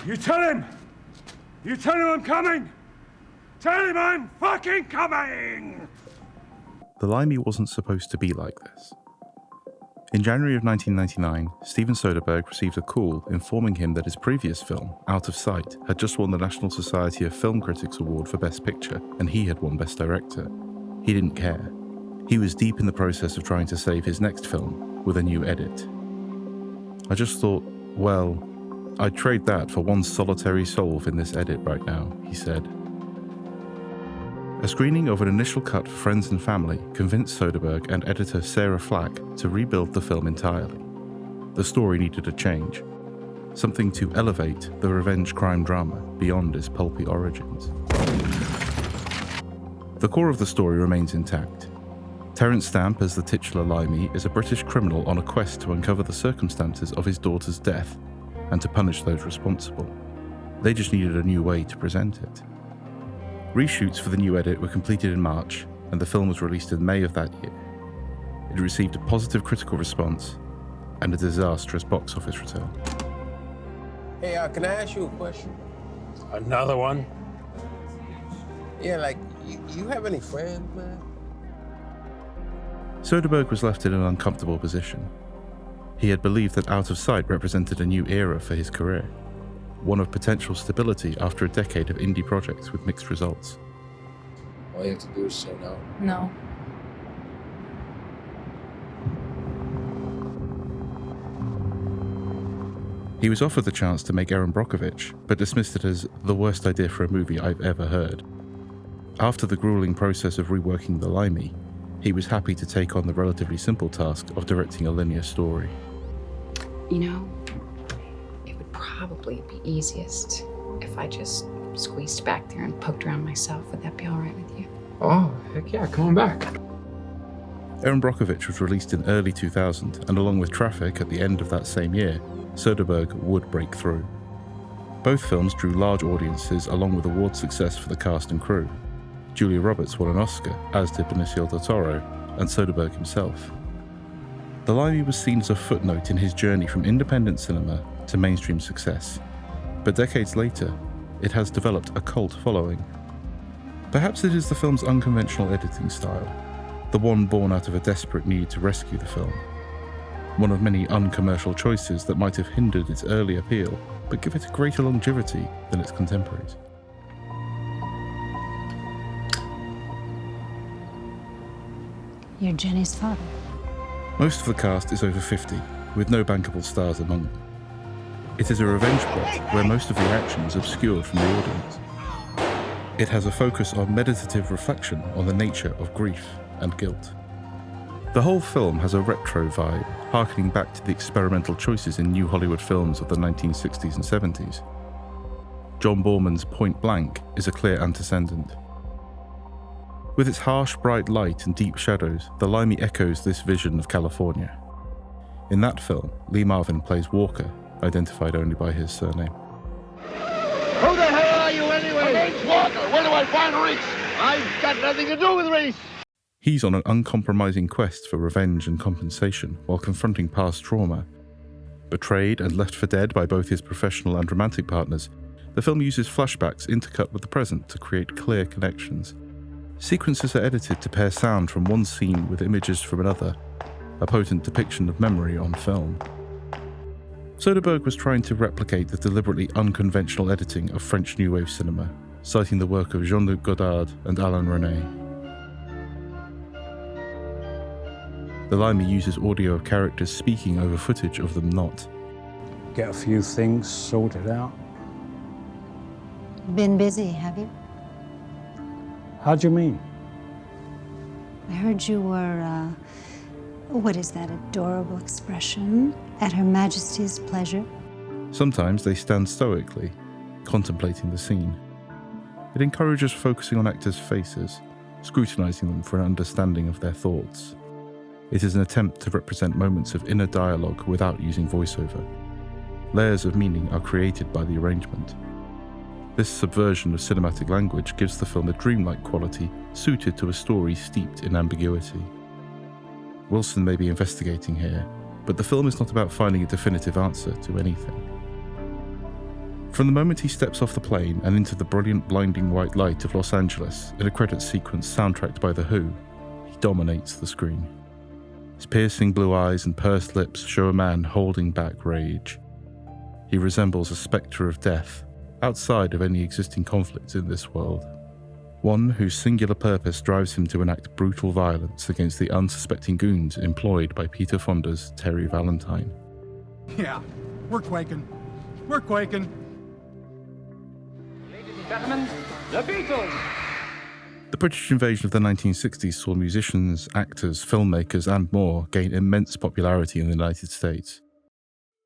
You tell him! You tell him I'm coming! Tell him I'm fucking coming! The Limey wasn't supposed to be like this. In January of 1999, Steven Soderbergh received a call informing him that his previous film, Out of Sight, had just won the National Society of Film Critics Award for Best Picture, and he had won Best Director. He didn't care. He was deep in the process of trying to save his next film with a new edit. I just thought, well, I'd trade that for one solitary solve in this edit right now, he said. A screening of an initial cut for friends and family convinced Soderbergh and editor Sarah Flack to rebuild the film entirely. The story needed a change, something to elevate the revenge crime drama beyond its pulpy origins. The core of the story remains intact. Terence Stamp as the titular Limey is a British criminal on a quest to uncover the circumstances of his daughter's death and to punish those responsible. They just needed a new way to present it. Reshoots for the new edit were completed in March, and the film was released in May of that year. It received a positive critical response and a disastrous box office return. Hey, can I ask you a question? Another one? Yeah, like, you have any friends, man? Soderbergh was left in an uncomfortable position. He had believed that Out of Sight represented a new era for his career, one of potential stability after a decade of indie projects with mixed results. All you have to do is say no. No. He was offered the chance to make Erin Brockovich, but dismissed it as the worst idea for a movie I've ever heard. After the grueling process of reworking The Limey, he was happy to take on the relatively simple task of directing a linear story. You know, it would probably be easiest if I just squeezed back there and poked around myself. Would that be all right with you? Oh, heck yeah, come on back. Erin Brockovich was released in early 2000, and along with Traffic at the end of that same year, Soderbergh would break through. Both films drew large audiences along with award success for the cast and crew. Julia Roberts won an Oscar, as did Benicio del Toro, and Soderbergh himself. The Limey was seen as a footnote in his journey from independent cinema to mainstream success, but decades later, it has developed a cult following. Perhaps it is the film's unconventional editing style, the one born out of a desperate need to rescue the film. One of many uncommercial choices that might have hindered its early appeal, but give it a greater longevity than its contemporaries. You're Jenny's father. Most of the cast is over 50, with no bankable stars among them. It is a revenge plot where most of the action is obscured from the audience. It has a focus on meditative reflection on the nature of grief and guilt. The whole film has a retro vibe, harkening back to the experimental choices in new Hollywood films of the 1960s and 70s. John Borman's Point Blank is a clear antecedent. With its harsh, bright light and deep shadows, The Limey echoes this vision of California. In that film, Lee Marvin plays Walker, identified only by his surname. Who the hell are you anyway? My name's Walker. Where do I find Reese? I've got nothing to do with Reese. He's on an uncompromising quest for revenge and compensation while confronting past trauma. Betrayed and left for dead by both his professional and romantic partners, the film uses flashbacks intercut with the present to create clear connections. Sequences are edited to pair sound from one scene with images from another, a potent depiction of memory on film. Soderbergh was trying to replicate the deliberately unconventional editing of French New Wave cinema, citing the work of Jean-Luc Godard and Alain Resnais. The Limey uses audio of characters speaking over footage of them not. Get a few things sorted out. Been busy, have you? How do you mean? I heard you were, what is that adorable expression? At Her Majesty's pleasure? Sometimes they stand stoically, contemplating the scene. It encourages focusing on actors' faces, scrutinizing them for an understanding of their thoughts. It is an attempt to represent moments of inner dialogue without using voiceover. Layers of meaning are created by the arrangement. This subversion of cinematic language gives the film a dreamlike quality suited to a story steeped in ambiguity. Wilson may be investigating here, but the film is not about finding a definitive answer to anything. From the moment he steps off the plane and into the brilliant blinding white light of Los Angeles in a credits sequence soundtracked by The Who, he dominates the screen. His piercing blue eyes and pursed lips show a man holding back rage. He resembles a spectre of death, outside of any existing conflict in this world. One whose singular purpose drives him to enact brutal violence against the unsuspecting goons employed by Peter Fonda's Terry Valentine. Yeah, we're quaking. We're quaking. Ladies and gentlemen, the Beatles! The British invasion of the 1960s saw musicians, actors, filmmakers, and more gain immense popularity in the United States.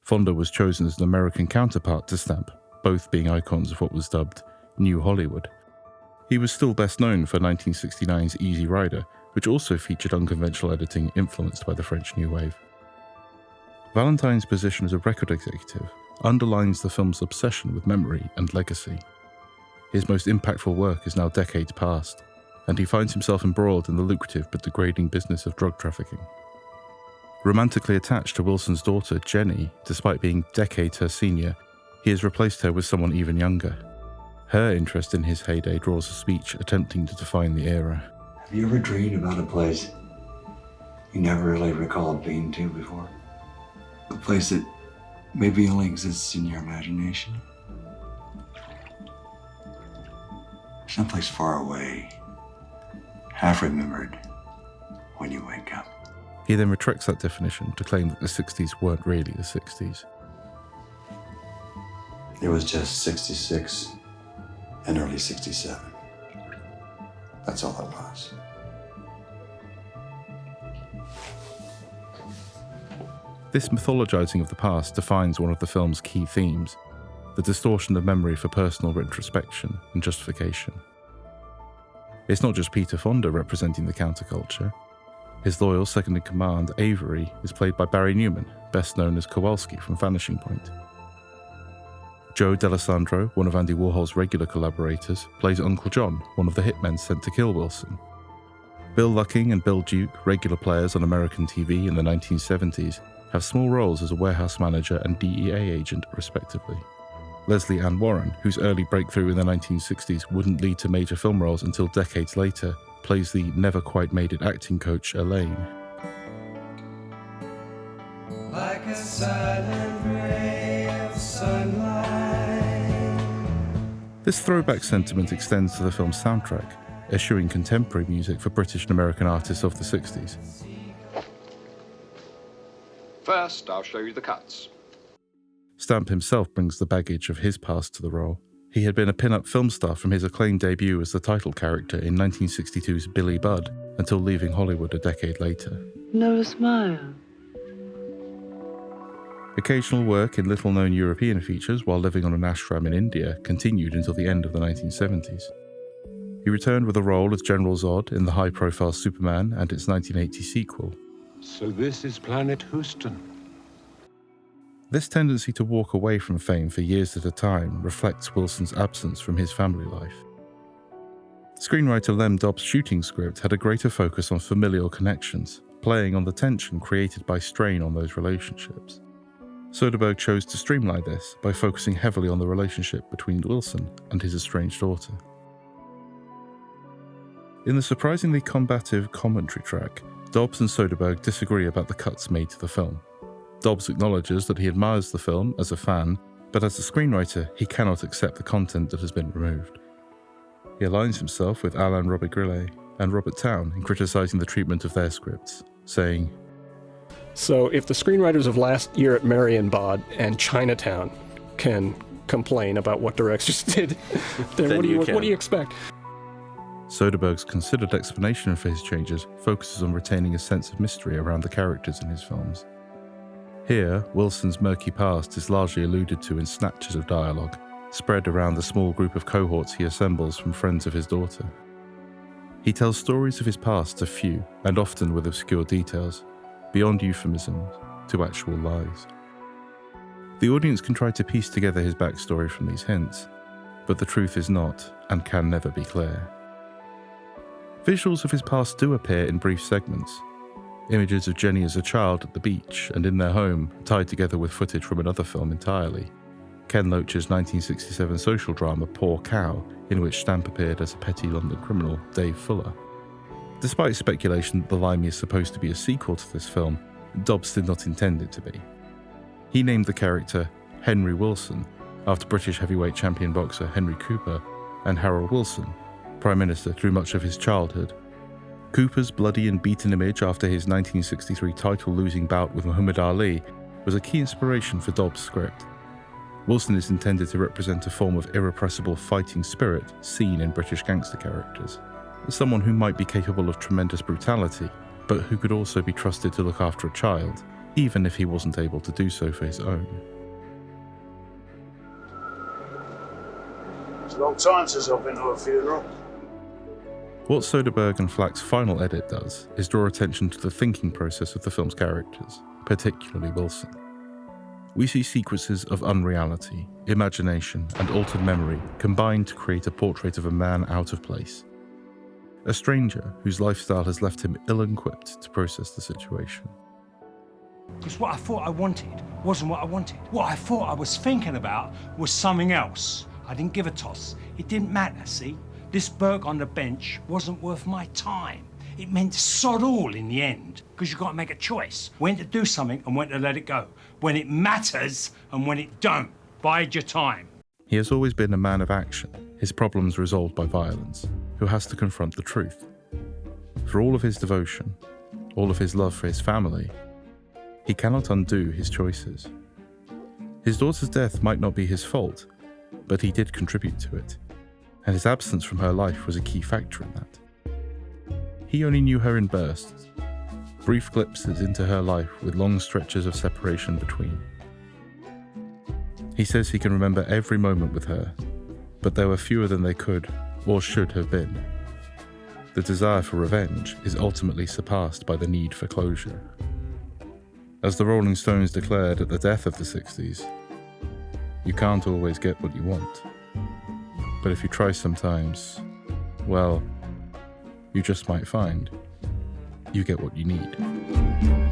Fonda was chosen as an American counterpart to Stamp, both being icons of what was dubbed New Hollywood. He was still best known for 1969's Easy Rider, which also featured unconventional editing influenced by the French New Wave. Valentine's position as a record executive underlines the film's obsession with memory and legacy. His most impactful work is now decades past, and he finds himself embroiled in the lucrative but degrading business of drug trafficking. Romantically attached to Wilson's daughter, Jenny, despite being decades her senior, he has replaced her with someone even younger. Her interest in his heyday draws a speech attempting to define the era. Have you ever dreamed about a place you never really recalled being to before? A place that maybe only exists in your imagination? Someplace far away, half remembered when you wake up. He then retracts that definition to claim that the 60s weren't really the 60s. It was just 66 and early 67. That's all it was. This mythologizing of the past defines one of the film's key themes, the distortion of memory for personal retrospection and justification. It's not just Peter Fonda representing the counterculture. His loyal second-in-command, Avery, is played by Barry Neman, best known as Kowalski from Vanishing Point. Joe D'Alessandro, one of Andy Warhol's regular collaborators, plays Uncle John, one of the hitmen sent to kill Wilson. Bill Lucking and Bill Duke, regular players on American TV in the 1970s, have small roles as a warehouse manager and DEA agent, respectively. Lesley Ann Warren, whose early breakthrough in the 1960s wouldn't lead to major film roles until decades later, plays the never-quite-made-it acting coach, Elaine. Like a silent ray of sunlight. This throwback sentiment extends to the film's soundtrack, eschewing contemporary music for British and American artists of the 60s. First, I'll show you the cuts. Stamp himself brings the baggage of his past to the role. He had been a pin-up film star from his acclaimed debut as the title character in 1962's Billy Budd until leaving Hollywood a decade later. Not a smile. Occasional work in little-known European features while living on an ashram in India continued until the end of the 1970s. He returned with a role as General Zod in the high-profile Superman and its 1980 sequel. So this is Planet Houston. This tendency to walk away from fame for years at a time reflects Wilson's absence from his family life. Screenwriter Lem Dobbs' shooting script had a greater focus on familial connections, playing on the tension created by strain on those relationships. Soderbergh chose to streamline this by focusing heavily on the relationship between Wilson and his estranged daughter. In the surprisingly combative commentary track, Dobbs and Soderbergh disagree about the cuts made to the film. Dobbs acknowledges that he admires the film as a fan, but as a screenwriter, he cannot accept the content that has been removed. He aligns himself with Alain Robbe-Grillet and Robert Towne in criticizing the treatment of their scripts, saying, "So if the screenwriters of Last Year at Marienbad and Chinatown can complain about what directors did, then what do you expect?" Soderbergh's considered explanation for his changes focuses on retaining a sense of mystery around the characters in his films. Here, Wilson's murky past is largely alluded to in snatches of dialogue, spread around the small group of cohorts he assembles from friends of his daughter. He tells stories of his past to few, and often with obscure details, beyond euphemisms to actual lies. The audience can try to piece together his backstory from these hints, but the truth is not, and can never be clear. Visuals of his past do appear in brief segments. Images of Jenny as a child at the beach and in their home, tied together with footage from another film entirely. Ken Loach's 1967 social drama Poor Cow, in which Stamp appeared as a petty London criminal, Dave Fuller. Despite speculation that The Limey is supposed to be a sequel to this film, Dobbs did not intend it to be. He named the character Henry Wilson after British heavyweight champion boxer Henry Cooper and Harold Wilson, Prime Minister through much of his childhood. Cooper's bloody and beaten image after his 1963 title-losing bout with Muhammad Ali was a key inspiration for Dobbs' script. Wilson is intended to represent a form of irrepressible fighting spirit seen in British gangster characters. Someone who might be capable of tremendous brutality, but who could also be trusted to look after a child, even if he wasn't able to do so for his own. It's a long time since I've been to a funeral. What Soderbergh and Flack's final edit does is draw attention to the thinking process of the film's characters, particularly Wilson. We see sequences of unreality, imagination, and altered memory combined to create a portrait of a man out of place. A stranger whose lifestyle has left him ill-equipped to process the situation. Because what I thought I wanted wasn't what I wanted. What I thought I was thinking about was something else. I didn't give a toss. It didn't matter, see? This Burke on the bench wasn't worth my time. It meant sod all in the end, because you've got to make a choice. When to do something and when to let it go. When it matters and when it don't. Bide your time. He has always been a man of action, his problems resolved by violence, who has to confront the truth. For all of his devotion, all of his love for his family, he cannot undo his choices. His daughter's death might not be his fault, but he did contribute to it, and his absence from her life was a key factor in that. He only knew her in bursts, brief glimpses into her life with long stretches of separation between. He says he can remember every moment with her, but there were fewer than they could or should have been. The desire for revenge is ultimately surpassed by the need for closure. As the Rolling Stones declared at the death of the 60s, you can't always get what you want. But if you try sometimes, well, you just might find you get what you need.